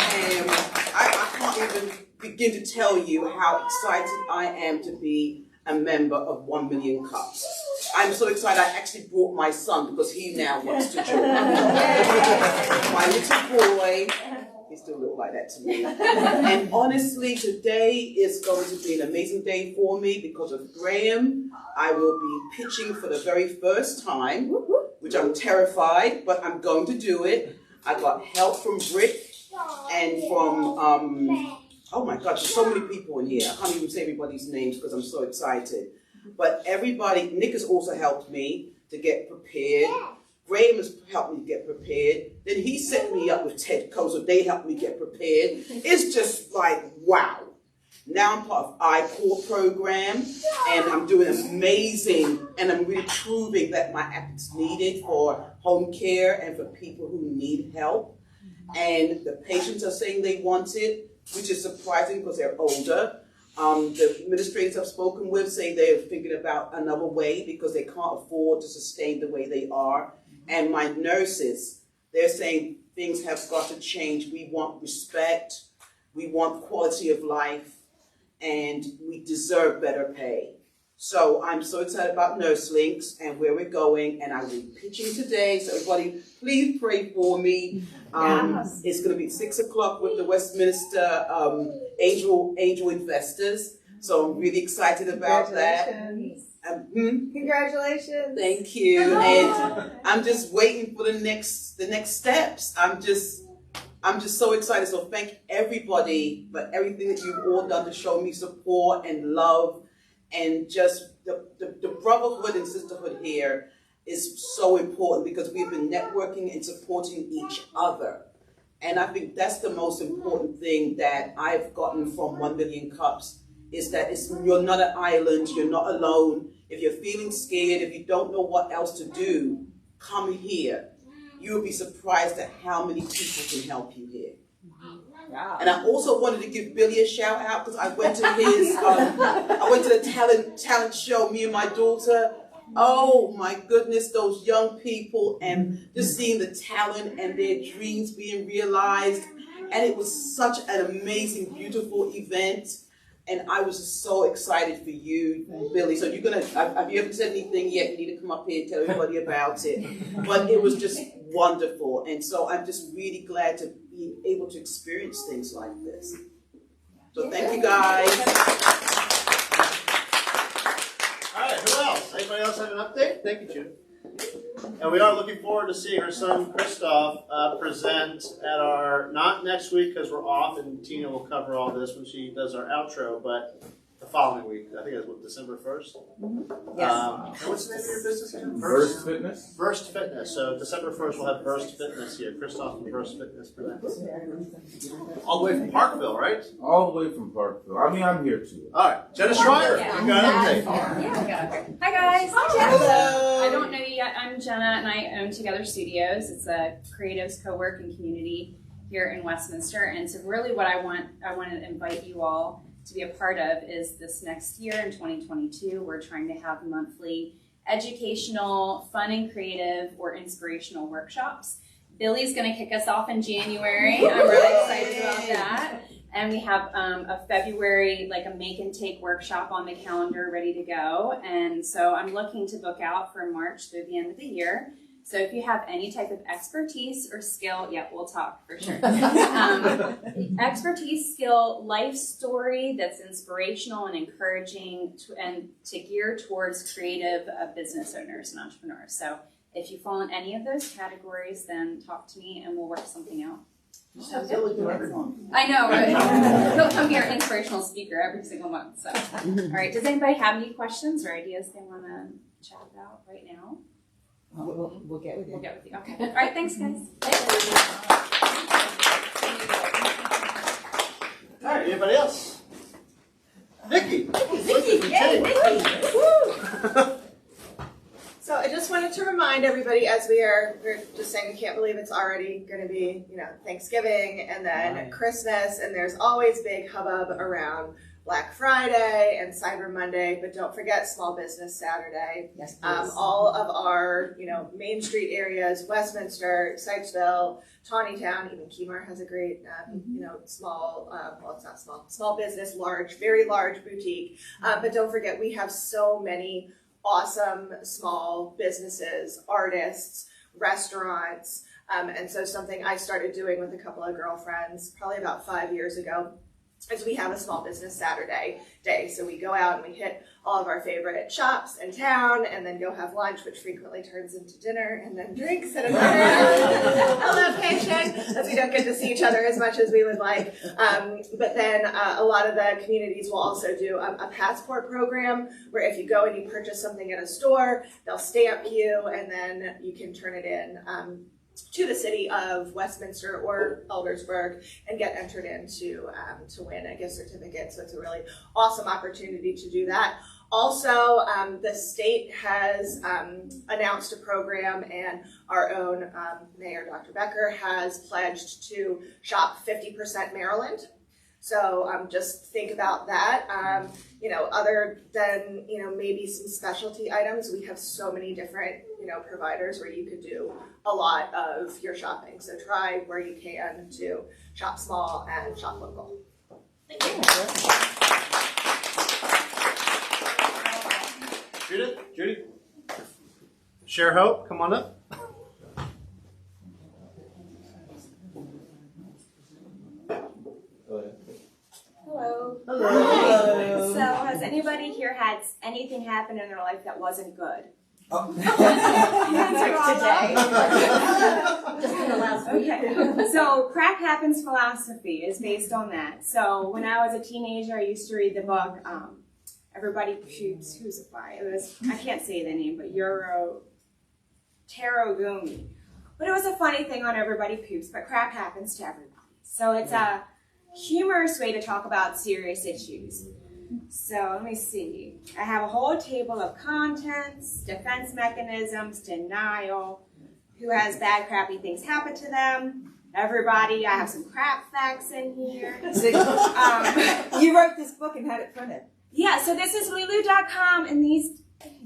can't even begin to tell you how excited I am to be a member of 1 Million Cups. I'm so excited I actually brought my son because he now wants to join. My little boy, he still looks like that to me. And honestly, today is going to be an amazing day for me because of Graham. I will be pitching for the very first time, which I'm terrified, but I'm going to do it. I got help from Britt and from, oh my God, there's so many people in here. I can't even say everybody's names because I'm so excited. But everybody, Nick has also helped me to get prepared. Graham has helped me get prepared. Then he set me up with Ted Co, so they helped me get prepared. It's just like, wow. Now I'm part of iCore program, and I'm doing amazing, and I'm really proving that my app is needed for home care and for people who need help. And the patients are saying they want it, which is surprising because they're older. The administrators I've spoken with say they're thinking about another way because they can't afford to sustain the way they are. And my nurses, they're saying things have got to change. We want respect, we want quality of life, and we deserve better pay. So I'm so excited about Nurse Links and where we're going, and I will be pitching today. So everybody, please pray for me. It's going to be 6 o'clock with the Westminster Angel Investors. So I'm really excited about that. Congratulations. Thank you. And I'm just waiting for the next steps. I'm just so excited. So thank everybody for everything that you've all done to show me support and love. And just the brotherhood and sisterhood here is so important because we've been networking and supporting each other. And I think that's the most important thing that I've gotten from 1 Million Cups is that you're not an island, you're not alone. If you're feeling scared, if you don't know what else to do, come here. You'll be surprised at how many people can help you here. And I also wanted to give Billy a shout out because I went to his, I went to the talent show. Me and my daughter Oh my goodness, those young people and just seeing the talent and their dreams being realized. And it was such an amazing, beautiful event. And I was just so excited for you, Billy. So you're gonna, have you ever said anything yet? You need to come up here and tell everybody about it. But it was just wonderful. And so I'm just really glad to be able to experience things like this. So thank you guys. All right, who else? Anybody else have an update? Thank you, Judy. And we are looking forward to seeing her son Christoph present at our, not next week because we're off and Tina will cover all this when she does our outro, but the following week. I think that's what, December 1st? Yes. And what's the name of your business again? Burst Fitness? Burst Fitness. So December 1st we'll have Burst Fitness here. Christoph from Burst Fitness presents. All the way from Parkville, right? All the way from Parkville. I mean, I'm here too. All right. Jenna Schreier, you got an update. Hi guys. Hello. I don't know you yet. I'm Jenna and I own Together Studios. It's a creatives co-working community here in Westminster. And so really what I want to invite you all to be a part of is this next year in 2022. We're trying to have monthly educational, fun and creative or inspirational workshops. Billy's going to kick us off in January. I'm really excited about that. And we have a February, like a make and take workshop on the calendar ready to go. And so I'm looking to book out for March through the end of the year. So if you have any type of expertise or skill, yeah, we'll talk for sure. Expertise, skill, life story that's inspirational and encouraging to gear towards creative business owners and entrepreneurs. So if you fall in any of those categories, then talk to me and we'll work something out. I know, right? He'll come here, inspirational speaker every single month. So, all right. Does anybody have any questions or ideas they want to chat about right now? We'll get with you. We'll get with you. Okay. All right. Thanks, guys. All right, anybody else? Nikki. So I just wanted to remind everybody as we're just saying, we can't believe it's already going to be, Thanksgiving and then Christmas, and there's always big hubbub around Black Friday and Cyber Monday, but don't forget Small Business Saturday. Yes, please. All of our, Main Street areas, Westminster, Sykesville, Tawnytown, even Kemar has a great, small, well, it's not small, small business, very large boutique. But don't forget, we have so many awesome small businesses, artists, restaurants, and so something I started doing with a couple of girlfriends probably about 5 years ago is we have a Small Business Saturday day. So we go out and we hit all of our favorite shops in town and then go have lunch, which frequently turns into dinner and then drinks and a location, as we don't get to see each other as much as we would like. But then a lot of the communities will also do a passport program where if you go and you purchase something at a store, they'll stamp you and then you can turn it in to the city of Westminster or Eldersburg and get entered in to win a gift certificate. So it's a really awesome opportunity to do that. Also, the state has announced a program, and our own Mayor, Dr. Becker, has pledged to shop 50% Maryland. So just think about that. Other than, maybe some specialty items, we have so many different, providers where you could do a lot of your shopping. So try where you can to shop small and shop local. Thank you. Judy? Share Hope, come on up. Hello. Hello. So has anybody here had anything happen in their life that wasn't good? Oh. Okay. So Crack Happens philosophy is based on that. So when I was a teenager, I used to read the book Everybody Poops. Who's it by? It was, I can't say the name, but Tarogumi. But it was a funny thing on Everybody Poops, but crap happens to everybody. So it's a humorous way to talk about serious issues. So let me see. I have a whole table of contents, defense mechanisms, denial, who has bad, crappy things happen to them, everybody. I have some crap facts in here. You wrote this book and had it printed. Yeah, so this is Lulu.com, and these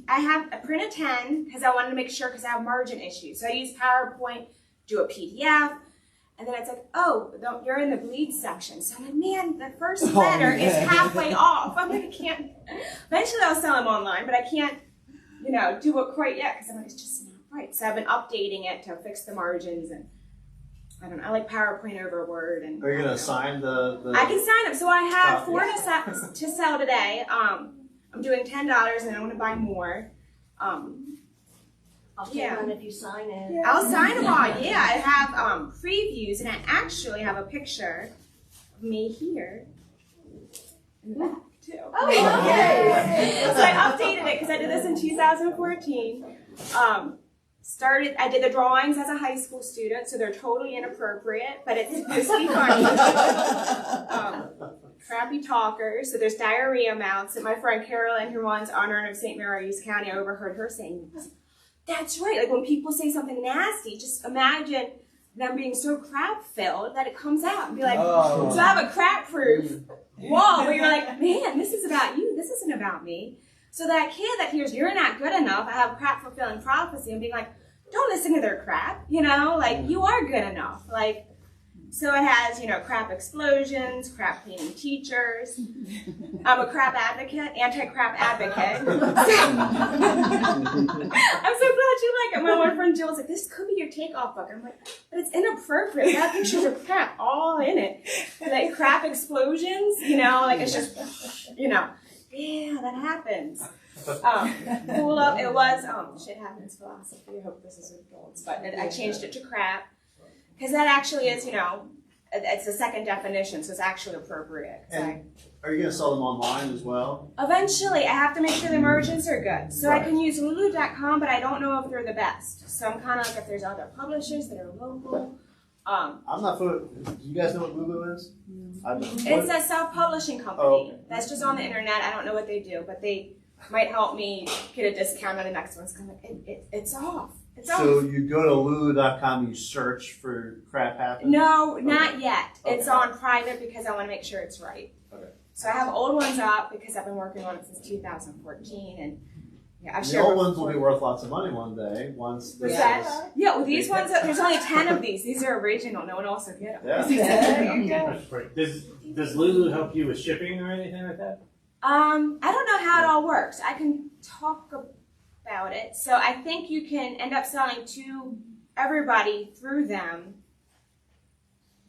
I print a 10 because I wanted to make sure because I have margin issues. So I use PowerPoint, do a PDF, and then it's like, oh, you're in the bleed section. So I'm like, man, the first letter is halfway off. I'm like, I can't. Eventually I'll sell them online, but I can't, do it quite yet because I'm like, it's just not right. So I've been updating it to fix the margins, and I don't know. I like PowerPoint over Word. And Are you gonna sign the? I can sign them. So I have 4 to sell today. I'm doing $10, and I want to buy more. I'll take one if you sign it. I'll sign them all. Yeah, I have previews, and I actually have a picture of me here in the back too. Oh, okay. So I updated it because I did this in 2014. I did the drawings as a high school student, so they're totally inappropriate, but it's supposed to be funny. Crappy talkers, so there's diarrhea mouths. And my friend Carroll, in her one's honor of St. Mary's County, I overheard her saying, that's right, like when people say something nasty, just imagine them being so crap-filled that it comes out and be like, so I have a crap-proof wall where you're like, man, this is about you, this isn't about me. So that kid that hears you're not good enough, I have crap-fulfilling prophecy, and being like, don't listen to their crap, like you are good enough. Like, so it has, crap explosions, crap cleaning teachers. I'm a crap advocate, anti-crap advocate. I'm so glad you like it. My one friend Jill was like, this could be your takeoff book. I'm like, but it's inappropriate. That pictures of crap all in it. Like crap explosions, like it's just, yeah, that happens. Cool up, it was, shit happens philosophy. I hope this is adults, but I changed it to crap. Because that actually is, it's a second definition, so it's actually appropriate. And are you going to sell them online as well? Eventually, I have to make sure the margins are good. So I can use Lulu.com, but I don't know if they're the best. So I'm kind of like, if there's other publishers that are local. I'm not familiar. Do you guys know what Lulu is? It's a self-publishing company. That's just on the internet. I don't know what they do, but they might help me get a discount on the next one. So it's off. So you go to Lulu.com, you search for Crap Happens? No, not yet. Okay. It's on private because I want to make sure it's right. Okay. So I have old ones up because I've been working on it since 2014, and I've shared. The old ones will be worth lots of money one day once. Yeah, well, these ones. There's only 10 of these. These are original. No one else will get them. Yeah. Does Lulu help you with shipping or anything like that? I don't know how it all works. I can talk about it. So I think you can end up selling to everybody through them.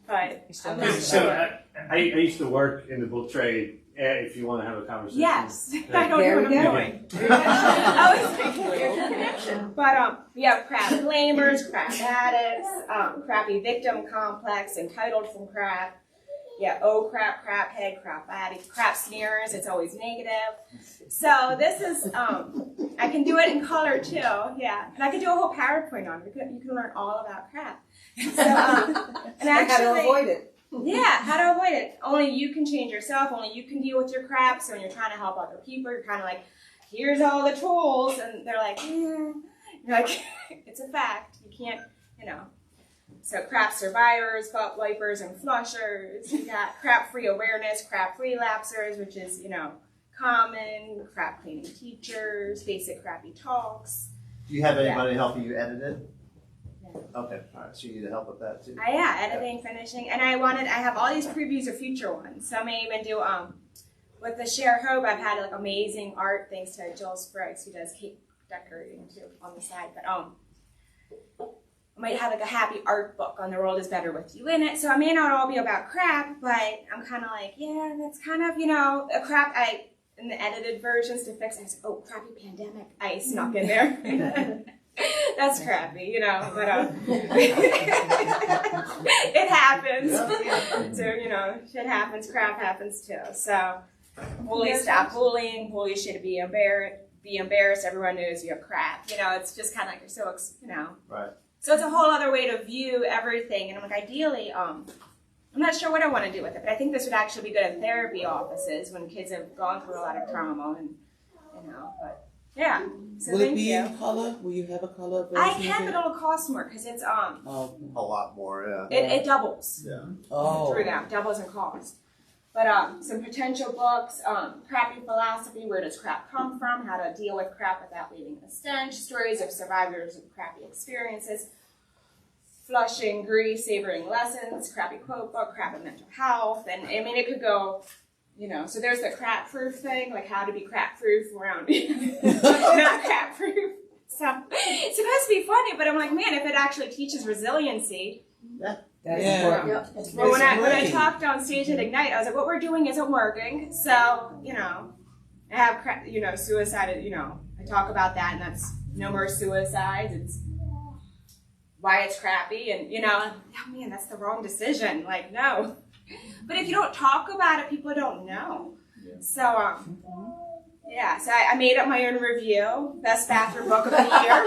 But I'm not sure. I used to work in the book trade. If you want to have a conversation. Yes, I don't know what I'm doing. I was thinking there's a connection. But we have crap blamers, crap addicts, crappy victim complex, entitled from crap. Yeah, oh crap, crap head, crap addict, crap sneerers. It's always negative. So this is, I can do it in color too. Yeah, and I can do a whole PowerPoint on it. You can learn all about crap. So, and actually, how to avoid it. Yeah, how to avoid it. Only you can change yourself. Only you can deal with your crap. So when you're trying to help other people, you're kind of like, here's all the tools, and they're like, You're like, it's a fact. You can't, So crap survivors, butt wipers, and flushers. You got crap-free awareness, crap-free lapsers, which is, common, crap cleaning teachers, basic crappy talks. Do you have anybody helping you edit it? Yeah. Okay, all right. So you need help with that too. Editing, finishing, and I have all these previews of future ones. So I may even do with the Share Hope. I've had like amazing art thanks to Jill Spriggs, who does cake decorating too on the side. But I might have like a happy art book on The World is Better With You in it. So I may not all be about crap, but I'm kind of like, yeah, that's kind of, a crap in the edited versions to fix. I was like, oh, crappy pandemic. I snuck in there. That's crappy, but it happens. So, shit happens, crap happens too. So, bullies stop bullying, bullies should be embarrassed. Everyone knows you're crap. It's just kind of like you're so, Right. So it's a whole other way to view everything. And I'm like, ideally, I'm not sure what I want to do with it, but I think this would actually be good in therapy offices when kids have gone through a lot of trauma and, but yeah. So Will it be you. in color? Will you have a color version? I can, but it'll cost more because it's a lot more, yeah. It doubles. Yeah. Through them, doubles in cost. But some potential books, Crappy Philosophy, Where Does Crap Come From? How to Deal with Crap Without Leaving a Stench, Stories of Survivors of Crappy Experiences, Flushing Grief, Savoring Lessons, Crappy Quote Book, Crap and Mental Health, and I mean it could go, you know, so there's the crap proof thing, like how to be crap proof around not crap proof. So it's supposed to be funny, but I'm like, man, if it actually teaches resiliency. That's important. Well, when I talked on stage at Ignite, I was like, what we're doing isn't working. So, you know, I have, you know, suicide, you know, I talk about that, and that's no more suicides. It's why it's crappy, and, you know, oh man, that's the wrong decision. Like, no. But if you don't talk about it, people don't know. Yeah. So, yeah, so I made up my own review. Best bathroom book of the year.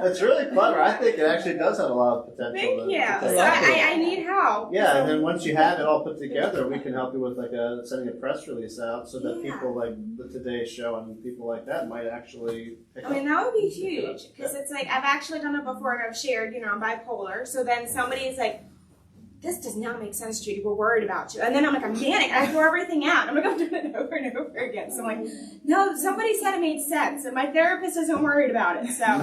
It's really clever. I think it actually does have a lot of potential. Thank you. So I need help. Yeah, and then once you have it all put together, we can help you with like sending a press release out so that people like the Today Show and people like that might actually pick up. I mean, that would be huge because it's like I've actually done it before and I've shared, you know, I'm bipolar. So then somebody's like, this does not make sense, Judy. We're worried about you. And then I'm like, I'm manic. I throw everything out. I'm like, I'm doing it over and over again. So I'm like, no, somebody said it made sense. And my therapist isn't worried about it. So well,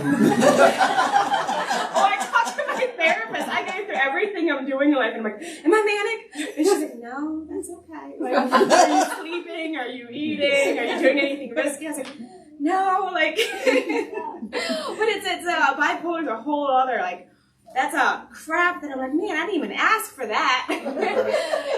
I talked to my therapist. I go through everything I'm doing in life. And I'm like, am I manic? And she's like, no, that's okay. Like, are you sleeping? Are you eating? Are you doing anything risky? I was like, no, like, but it's bipolar is a whole other, like, that's a crap that I'm like, man, I didn't even ask for that.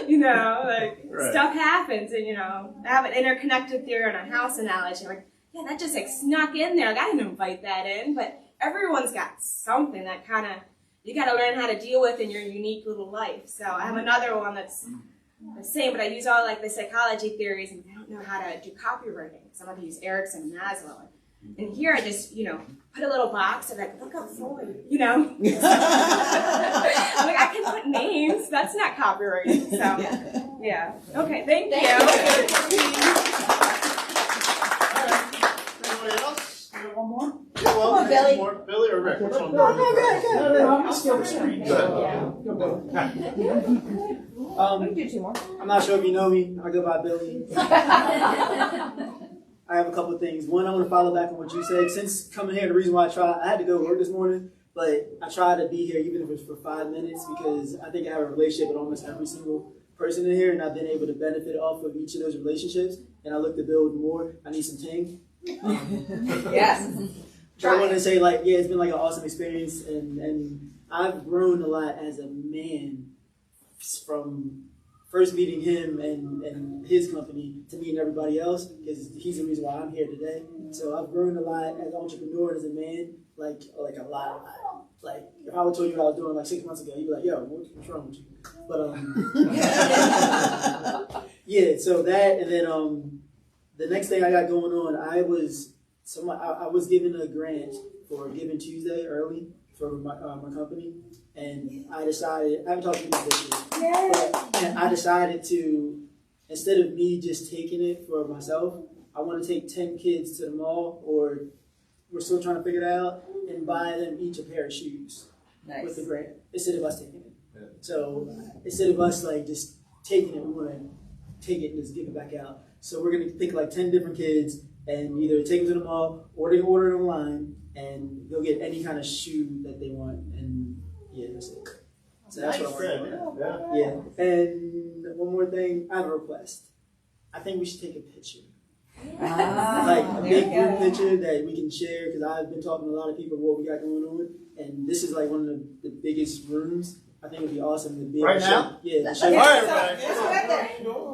You know, like stuff happens, and you know, I have an interconnected theory on a house analogy. I'm like, yeah, that just like snuck in there. Like, I didn't invite that in, but everyone's got something that kind of you got to learn how to deal with in your unique little life. So I have another one that's the same, but I use all like the psychology theories, and I don't know how to do copywriting. So I'm going to use Erickson and Maslow. And here I just, you know, put a little box of like, look up Freud, you know. I'm like, I can put names. That's not copywriting. So, yeah. Okay, thank you. Anybody else? One more? Come on, Billy. More Billy or Rick? Which one? No, I'm still the screen. We can do two more. I'm not sure if you know me. I go by Billy. I have a couple of things. One, I want to follow back on what you said. Since coming here, the reason why I had to go to work this morning, but I tried to be here even if it's for 5 minutes because I think I have a relationship with almost every single person in here, and I've been able to benefit off of each of those relationships, and I look to build more. I need some ting. Yes. I want to say, like, yeah, it's been like an awesome experience, and I've grown a lot as a man from first meeting him and his company to meeting everybody else, because he's the reason why I'm here today. So I've grown a lot as an entrepreneur and as a man, like a lot. Like if I would tell you what I was doing like 6 months ago, you'd be like, yo, what's wrong with you? But yeah, so that, and then the next thing I got going on, I was given a grant for Giving Tuesday early for my company. And I decided, I haven't talked to you about this yet, but I decided to, instead of me just taking it for myself, I want to take 10 kids to the mall, or we're still trying to figure it out, and buy them each a pair of shoes with the grant, instead of us taking it. Yeah. So instead of us like just taking it, we want to take it and just give it back out. So we're going to think like 10 different kids and either take them to the mall or they can order it online and go get any kind of shoe that they want. And yeah, that's it. So that's what I'm working on. Yeah. And one more thing, I have a request. I think we should take a picture. Like a big group picture that we can share, because I've been talking to a lot of people about what we got going on, and this is like one of the biggest rooms. I think it would be awesome to be able to show. Yeah, to show. All right,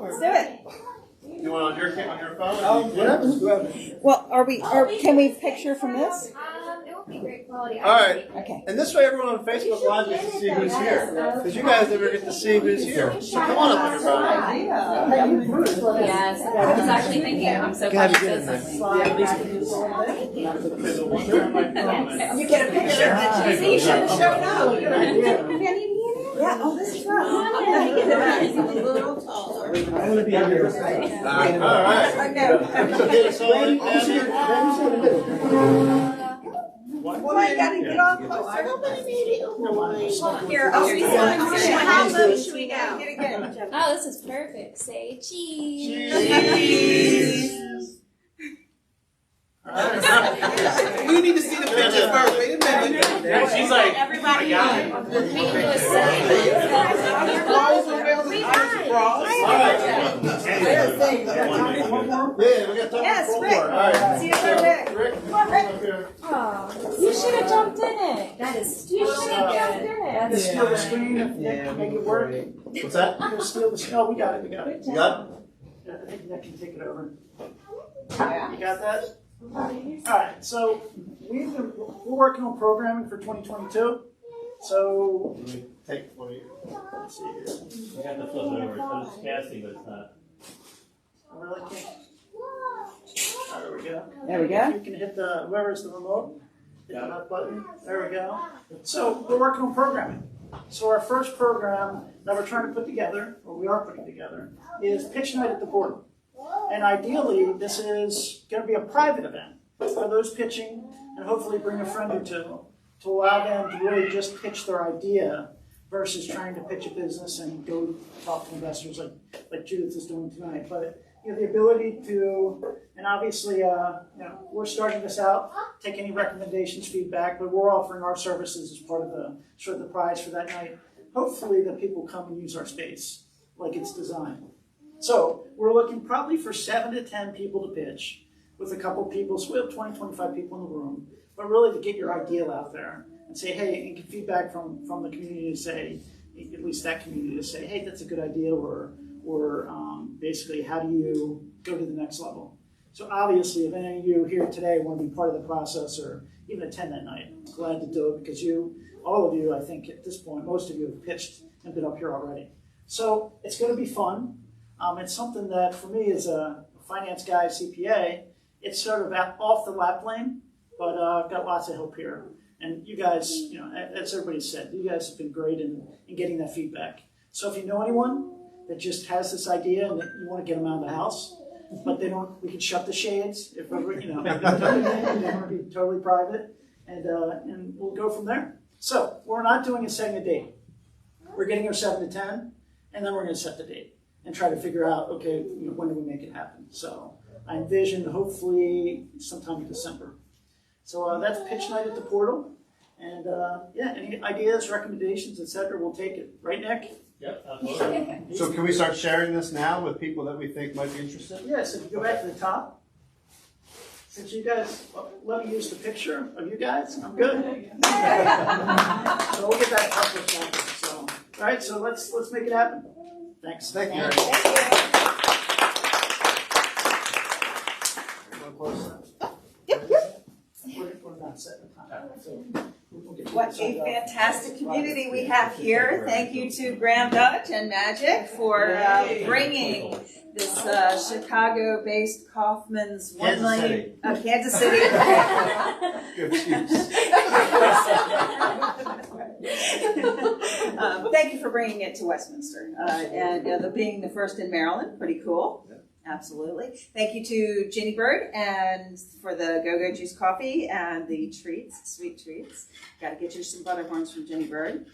Let's do it. You want on your phone? Whatever. Well, can we picture from this? It would be great quality. All right. Okay. And this way everyone on Facebook Live gets to see who's here. Because you guys never get to see who's here. So come on up, everybody. Yes, I was actually thinking. I'm so glad you did this. You get a picture. See, you should have shown up. Yeah, oh, this is fun. It's a little taller. I'm going to be on your side. All right. So get us all in, I gotta get off closer. Nobody made it. Here, oh, we how low should we go? Get again. Oh, this is perfect. Say cheese. We need to see the picture first. Wait a minute. Yeah, she's like, Everybody. I got it. Yes, Rick. See you later, Rick. Come on, Rick. You should have jumped in it. That is You stupid. should have jumped in Can you steal the screen if Nick can make it work? What's that? Can you steal the screen? Oh, we got it. You got Yeah, I think Nick can take it over. You got that? Alright, so we're working on programming for 2022. So it? Take it for you. let's see here. You got to flip it over. So it's casting, but it's not. I really can't. There we go. There we go. You can hit the whoever's the remote. Hit that button. There we go. So we're working on programming. So our first program that we're trying to put together, or we are putting together, is Pitch Night at the Portal. And ideally, this is going to be a private event for those pitching, and hopefully bring a friend or two to allow them to really just pitch their idea versus trying to pitch a business and go talk to investors like Judith is doing tonight. But the ability to, and obviously, we're starting this out. Take any recommendations, feedback, but we're offering our services as part of the sort of the prize for that night. Hopefully, that people come and use our space like it's designed. So we're looking probably for 7 to 10 people to pitch with a couple people. So we have 20, 25 people in the room, but really to get your idea out there and say, hey, and get feedback from the community to say, at least that community to say, hey, that's a good idea, or basically, how do you go to the next level? So obviously, if any of you here today want to be part of the process or even attend that night, I'm glad to do it because all of you, I think at this point, most of you have pitched and been up here already. So it's going to be fun. It's something that for me as a finance guy, CPA, it's sort of off the lap lane, but I've got lots of help here. And you guys, as everybody said, you guys have been great in getting that feedback. So if you know anyone that just has this idea and that you want to get them out of the house, but we can shut the shades if we're, they want to be totally private, and we'll go from there. So we're not doing setting a date. We're getting our 7 to 10, and then we're going to set the date and try to figure out, okay, when do we make it happen? So I envision hopefully sometime in December. So that's Pitch Night at the Portal. And any ideas, recommendations, etc., we'll take it. Right, Nick? Yep, absolutely. So can we start sharing this now with people that we think might be interested? Yes, if you go back to the top. Since you guys, let me use the picture of you guys, I'm good. So we'll get that published after. So, all right, so let's make it happen. Thanks. Thank you. We're not setting the time. So we'll get What a fantastic community we have here. Thank you to Graham Dutch and Magic for bringing this Chicago-based Kaufman's 1 million... Kansas City. Good excuse. Thank you for bringing it to Westminster. And being the first in Maryland, pretty cool. Absolutely. Thank you to Ginny Bird and for the Go-Go Juice Coffee and the treats, sweet treats. Got to get you some butterhorns from Ginny Bird.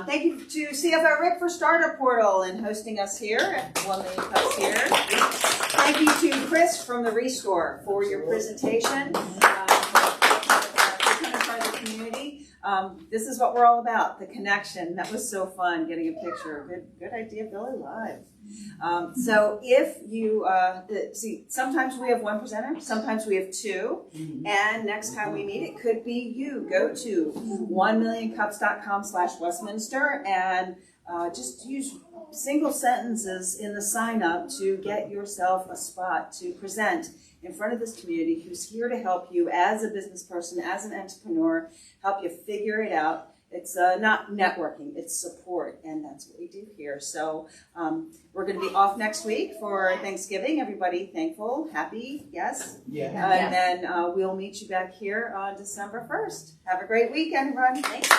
Thank you to CFO Rick for Startup Portal and hosting us here at 1 Million Cups here. Thank you to Chris from the ReStore for your presentation. Becoming part of the community. This is what we're all about, the connection. That was so fun, getting a picture. Good idea, Billy Live. So if you, sometimes we have one presenter, sometimes we have two, and next time we meet, it could be you. Go to 1millioncups.com/Westminster and just use single sentences in the sign up to get yourself a spot to present in front of this community who's here to help you as a business person, as an entrepreneur, help you figure it out. It's not networking, it's support, and that's what we do here. So we're going to be off next week for Thanksgiving. Everybody thankful, happy, yes? Yeah. And then we'll meet you back here on December 1st. Have a great weekend, everyone. Thank you.